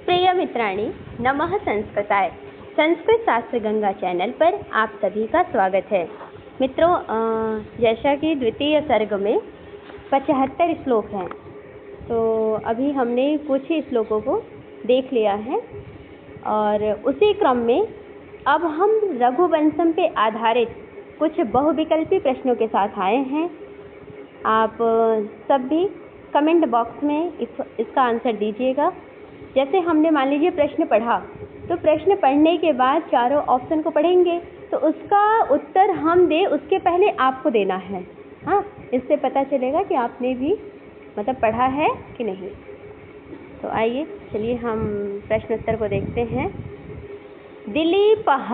प्रिय मित्राणि, नमः संस्कृताय। संस्कृत शास्त्र गंगा चैनल पर आप सभी का स्वागत है। मित्रों, जैसा कि द्वितीय सर्ग में 75 श्लोक हैं, तो अभी हमने कुछ ही श्लोकों को देख लिया है और उसी क्रम में अब हम रघुवंशम पे आधारित कुछ बहुविकल्पी प्रश्नों के साथ आए हैं। आप सब भी कमेंट बॉक्स में इसका आंसर दीजिएगा। जैसे हमने मान लीजिए प्रश्न पढ़ा, तो प्रश्न पढ़ने के बाद चारों ऑप्शन को पढ़ेंगे, तो उसका उत्तर हम दे उसके पहले आपको देना है। हाँ, इससे पता चलेगा कि आपने भी मतलब पढ़ा है कि नहीं। तो आइए चलिए हम प्रश्न उत्तर को देखते हैं। दिलीपः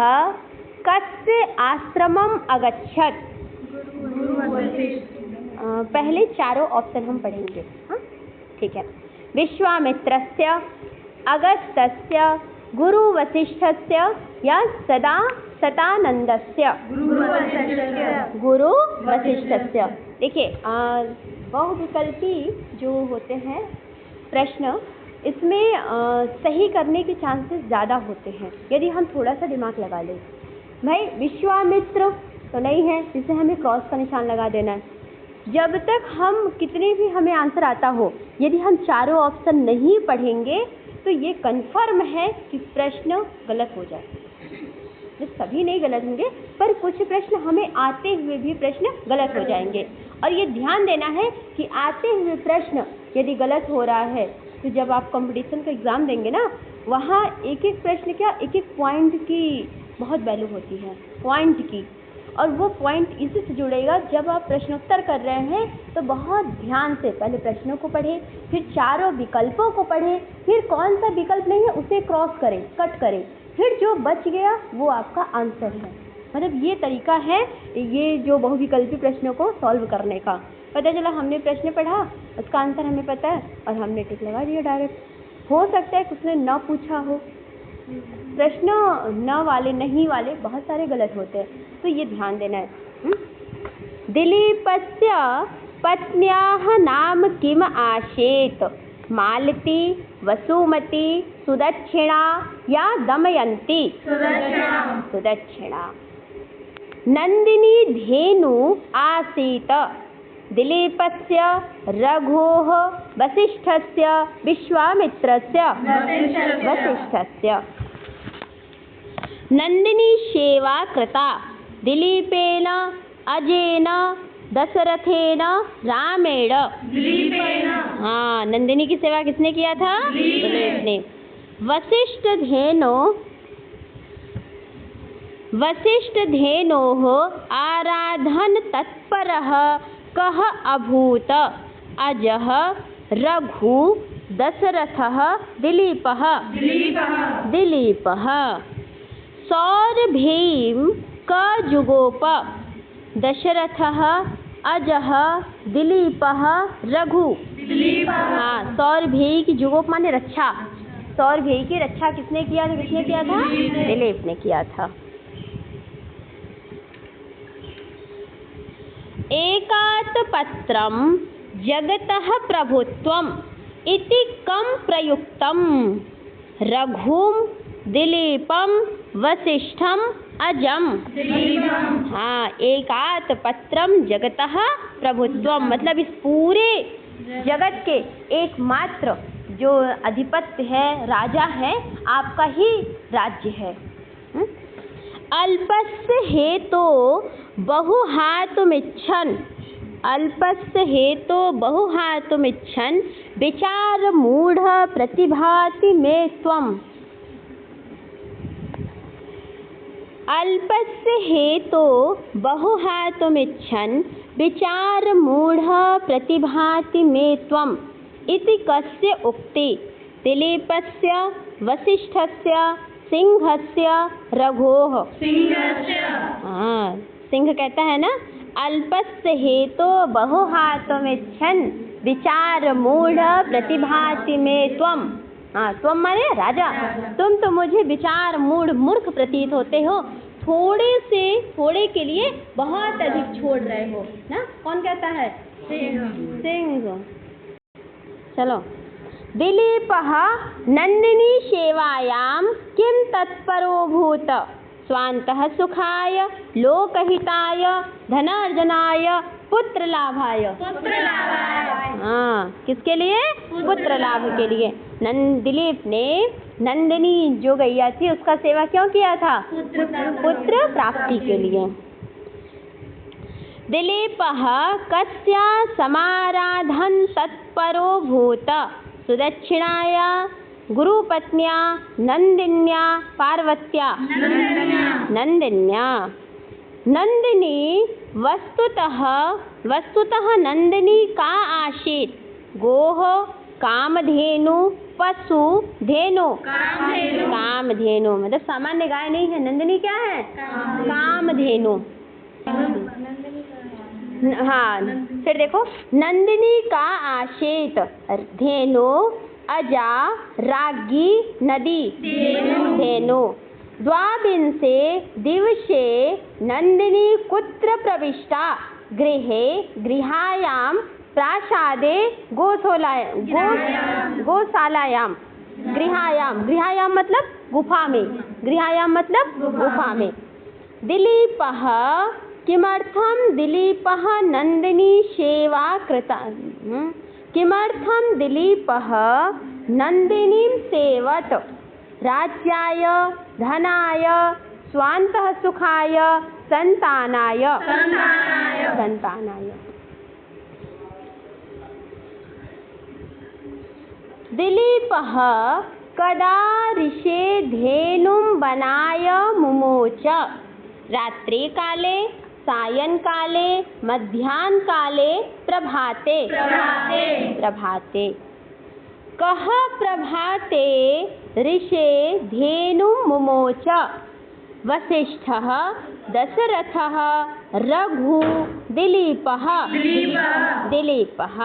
कस्य आश्रमम् अगच्छत्। पहले चारों ऑप्शन हम पढ़ेंगे। हाँ, ठीक है। विश्वामित्रस्य, अगस्त्यस्य, गुरुवसिष्ठस्य या सदानंदस्य। गुरुवसिष्ठस्य। देखिए, बहुविकल्पी जो होते हैं प्रश्न, इसमें सही करने के चांसेस ज़्यादा होते हैं यदि हम थोड़ा सा दिमाग लगा लें। भाई विश्वामित्र तो नहीं है, इसे हमें क्रॉस का निशान लगा देना है। जब तक हम कितने भी हमें आंसर आता हो, यदि हम चारों ऑप्शन नहीं पढ़ेंगे तो ये कन्फर्म है कि प्रश्न गलत हो जाए। तो सभी नहीं गलत होंगे, पर कुछ प्रश्न हमें आते हुए भी प्रश्न गलत हो जाएंगे। और ये ध्यान देना है कि आते हुए प्रश्न यदि गलत हो रहा है, तो जब आप कंपटीशन का एग्ज़ाम देंगे ना, वहाँ एक एक प्रश्न क्या, एक एक पॉइंट की बहुत वैल्यू होती है, पॉइंट की। और वो पॉइंट इसी से जुड़ेगा। जब आप प्रश्नोत्तर कर रहे हैं तो बहुत ध्यान से पहले प्रश्नों को पढ़ें, फिर चारों विकल्पों को पढ़ें, फिर कौन सा विकल्प नहीं है उसे क्रॉस करें, कट करें, फिर जो बच गया वो आपका आंसर है। मतलब ये तरीका है ये जो बहुविकल्पी प्रश्नों को सॉल्व करने का। पता चला हमने प्रश्न पढ़ा, उसका आंसर हमें पता है और हमने टिक लगा दिया डायरेक्ट। हो सकता है उसने न पूछा हो, प्रश्न न वाले नहीं वाले बहुत सारे गलत होते हैं, तो ये ध्यान देना है। दिलीपस्य पत्न्याः नाम किम आसीत्। मालती, वसुमती, सुदक्षिणा या दमयन्ती। सुदक्षिणा। नंदिनी धेनु आसीत्। दिलीपस्य, रघोः, वसिष्ठस्य, विश्वामित्रस्य। वसिष्ठस्य। नंदिनी सेवा कृता दिलीपेन, अजेन, दशरथेन, रामेण। हाँ, नंदिनी की सेवा किसने किया था? दिलीप ने। वसिष्ठधेनोः आराधन तत्परः कः अभूत। अजः, रघु, दशरथः, दिलीपः। दिलीपः। सौरभीम क जुगोप। दशरथः, अजः, दिलीपः, रघु। हाँ, सौरभेय की जुगोप माने रक्षा। सौरभेय की रक्षा किसने किया था? दिलीप ने किया था। एकात पत्रम जगतः प्रभुत्वम इति कम प्रयुक्तम। रघुम, दिलीपम, वसिष्ठम, अजम। हाँ, एकात पत्रम जगतः प्रभुत्वम मतलब इस पूरे जगत के एकमात्र जो अधिपत्य है, राजा है, आपका ही राज्य है। अल्पस्य हेतो बहुहातुमिच्छन्। अल्पस्य हेतो बहुहातुमिच्छन् विचार मूढ़ प्रतिभाति मे त्वम्। अल्पस्य हेतो बहुहातुमिच्छन् विचार मूढ़ प्रतिभाति मे त्वम् इति कस्य उक्ति। दिलीपस्य, वसिष्ठस्य, सिंहस्य, रघोः। हाँ, सिंह कहता है ना, अल्पस्य हेतो बहुहातुमिच्छन् विचार मूढ़ प्रतिभाति मे त्वम्। हाँ, त्वम माने राजा। तुम तो मुझे विचार मूर्ख प्रतीत होते हो, थोड़े के लिए बहुत अधिक छोड़ रहे हो ना। कौन कहता है? सिंह। चलो, दिलीपः नन्दिनी सेवायां किं तत्परोऽभूत्? स्वान्तः सुखाय, लोकहिताय, धनार्जनाय, पुत्रलाभाय। हाँ, किसके लिए? पुत्र लाभ के लिए। दिलीप ने नंदिनी जो गैया थी उसका सेवा क्यों किया था? पुत्र प्राप्ति के लिए। दिलीपः कस्या समाराधन तत्परो भूत? सुदक्षिणाया, गुरुपत्न्या, नंदिन्या, पार्वत्या? नंदिन्या। नंदिनी वस्तुतः नंदिनी का आसीत? गोह, कामधेनु, पशु, धेनु। कामधेनु मतलब सामान्य गाय नहीं है। नंदिनी क्या है? कामधेनु। हाँ, फिर देखो, नंदिनी का आशीत धेनु, अजा, राज्ञी, नदी, धेनु। द्वाविंशे दिवसे नंदिनी कुत्र प्रविष्टा? गृहे, गृहायां, प्रासादे, गोशालायां। गृहायां मतलब गुफा में। गृहायां मतलब गुफा में। दिलीपः किमर्थं दिलीपः नंदिनी सेवा कृता? किमर्थं दिलीपः नंदिनीं सेवत? राज्याय, धनाय, स्वान्तः सुखाय, संतानाय। दिलीपः कदा ऋषे धेनुं बनाय मुमोच? रात्रिकाले, सायंकाले, मध्याह्नकाले, प्रभाते। कः प्रभाते ऋषे धेनुं मुमोच? वसिष्ठः, दशरथः, रघु, दिलीपः।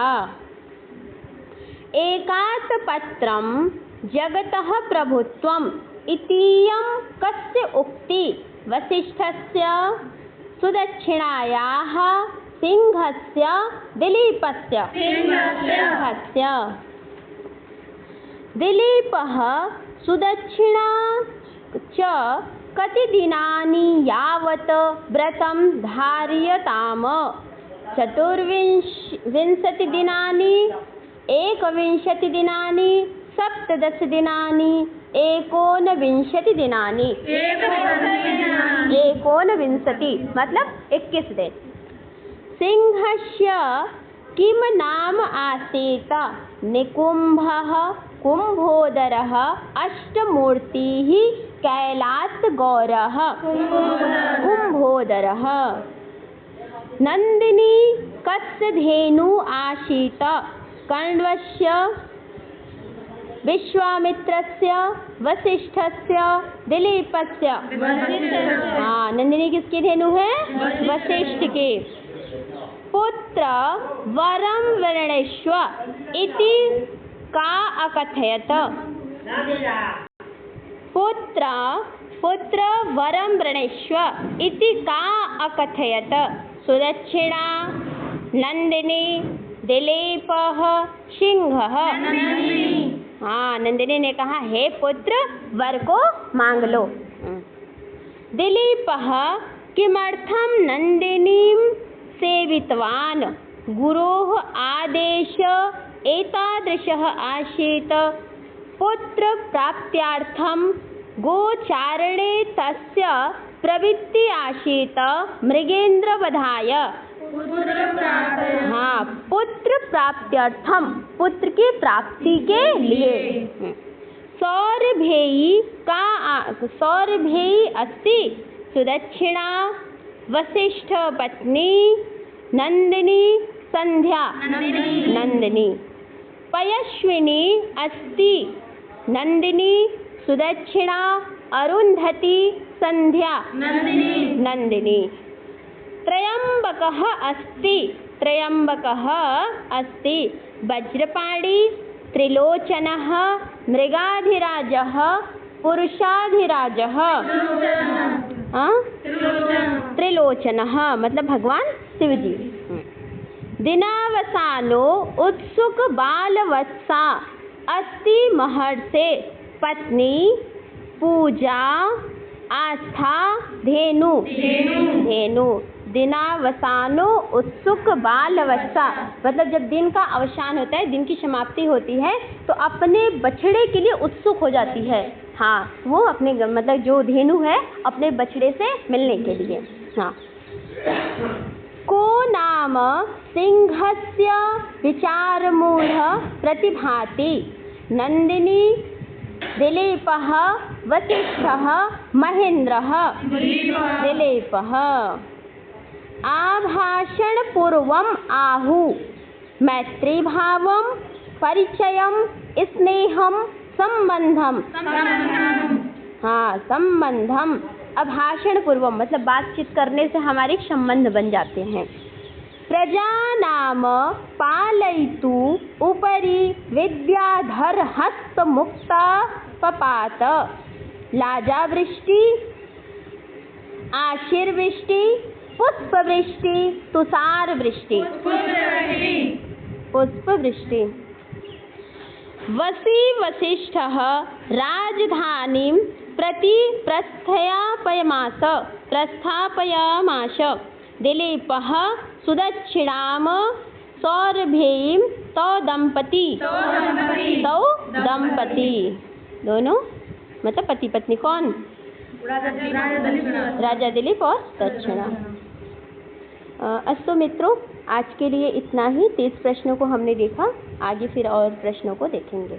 एकातपत्रं जगतः प्रभुत्वम् इतीयं कस्य उक्ति? वसिष्ठस्य, सुदक्षिणायाः, सिंहस्य, दिलीपस्य? सिंहस्य। दिलीपः सुदक्षिणा च कति दिनानि यावत् व्रतं धारयताम? 24 दिनानि, 21 दिनानि, 17 दिनानि, 29 दिनानि। 29 मतलब 21 दिन। सिंहस्य किम नाम आसीत्? निकुम्भः, कुम्भोदरः, अष्टमूर्तिः, कैलासगौरः। कुम्भोदरः। नंदिनी कस्य धेनु आसीत्? कण्वस्य, विश्वामित्रस्य, वसिष्ठस्य, दिलीपस्य? हाँ, नंदिनी किसकी धेनु है? वसिष्ठ के। पुत्र वरं वृणीष्व इति का अकथयत्? पुत्र वरं वृणीष्व इति का अकथयत्? सुदक्षिणा, नंदिनी, दिलीपः, सिंहः? हाँ, नंदिनी ने कहा, हे पुत्र, वर को मांग लो। दिलीपः किमर्थं नंदिनीं सेवितवान्? गुरोः आदेश एतादृशः आसीत्। पुत्र प्राप्त्यार्थं गोचारणे तस्य प्रवृत्ति आसीत् मृगेन्द्रवधाय। हाँ, पुत्र प्राप्त्यर्थम, पुत्र की प्राप्ति के लिए। सौरभेयी अस्ति सुदक्षिणा, वसिष्ठ पत्नी, नंदिनी, संध्या। नंदिनी। पयस्विनी अस्ति नंदिनी, सुदक्षिणा, अरुन्धती, संध्या। नंदिनी। त्रयंबकः अस्ति वज्रपाणी, त्रिलोचनः, मृगाधिराजः, पुरुषाधिराजः। त्रिलोचनः मतलब भगवान शिवजी। दिनावसानो उत्सुक बालवत्सा अस्ति महर्षे पत्नी पूजा आस्था धेनु धेनु दिनावसानो उत्सुक बालावस्था, मतलब जब दिन का अवसान होता है, दिन की समाप्ति होती है तो अपने बछड़े के लिए उत्सुक हो जाती है। हाँ, वो अपने मतलब जो धेनु है अपने बछड़े से मिलने के लिए। हाँ, को नाम सिंहस्य विचारमूढ़ प्रतिभाति नंदिनी दिलीपः वसिष्ठः महेन्द्रः दिलीपः आभाषण पूर्वम आहु मैत्रीभावम परिचयम स्नेहम संबंधम। हाँ, संबंधम। अभाषण पूर्वम मतलब बातचीत करने से हमारे संबंध बन जाते हैं। प्रजा नाम पालयितु उपरि विद्याधर हस्त मुक्ता पपात लाजावृष्टि आशीर्वृष्टि पुष्पवृष्टि तुषार वृष्टि पुष्पवृष्टि। वसी वसिष्ठः राजधानीं प्रति प्रस्थापयामास दिलीपः सुदक्षिणां सौरभेयीं तौ दंपती दोनों मतलब पति पत्नी कौन? राजा दिलीप और दक्षिणा। अस्तु मित्रों, आज के लिए इतना ही। 30 प्रश्नों को हमने देखा, आगे फिर और प्रश्नों को देखेंगे।